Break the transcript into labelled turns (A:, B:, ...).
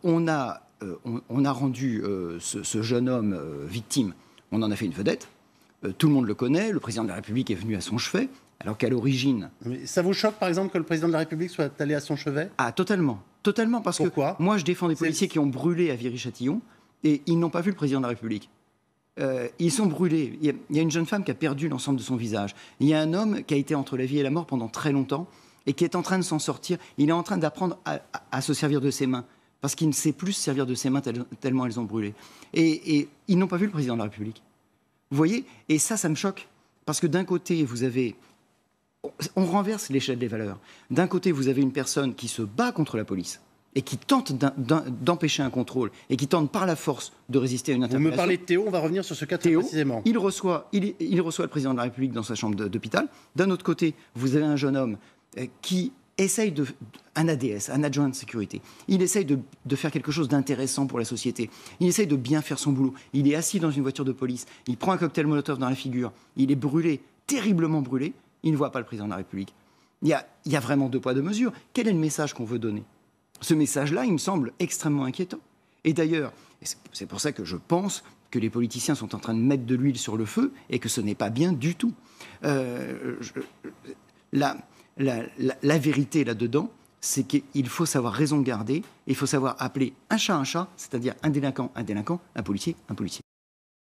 A: on a rendu ce jeune homme victime, on en a fait une vedette. Tout le monde le connaît, le président de la République est venu à son chevet, alors qu'à l'origine...
B: Mais ça vous choque, par exemple, que le président de la République soit allé à son chevet ?
A: Ah, totalement. Totalement, parce
B: Pourquoi ?
A: que moi, je défends des policiers qui ont brûlé à Viry-Châtillon, et ils n'ont pas vu le président de la République. Ils sont brûlés. Il y a une jeune femme qui a perdu l'ensemble de son visage. Il y a un homme qui a été entre la vie et la mort pendant très longtemps, et qui est en train de s'en sortir. Il est en train d'apprendre à se servir de ses mains, parce qu'il ne sait plus se servir de ses mains tellement elles ont brûlé. Et ils n'ont pas vu le président de la République. Vous voyez ? Et ça me choque. Parce que d'un côté, vous avez... On renverse l'échelle des valeurs. D'un côté, vous avez une personne qui se bat contre la police et qui tente d'empêcher un contrôle et qui tente par la force de résister à une interpellation.
B: Vous me parlez de Théo, on va revenir sur ce cas très précisément.
A: Il reçoit le président de la République dans sa chambre d'hôpital. D'un autre côté, vous avez un jeune homme qui essaye un ADS, un adjoint de sécurité. Il essaye de faire quelque chose d'intéressant pour la société. Il essaye de bien faire son boulot. Il est assis dans une voiture de police. Il prend un cocktail Molotov dans la figure. Il est brûlé, terriblement brûlé. Il ne voit pas le président de la République. Il y a vraiment deux poids, deux mesures. Quel est le message qu'on veut donner ? Ce message-là, il me semble extrêmement inquiétant. Et d'ailleurs, c'est pour ça que je pense que les politiciens sont en train de mettre de l'huile sur le feu et que ce n'est pas bien du tout. La vérité là-dedans, c'est qu'il faut savoir raison garder, il faut savoir appeler un chat, c'est-à-dire un délinquant, un policier, un policier.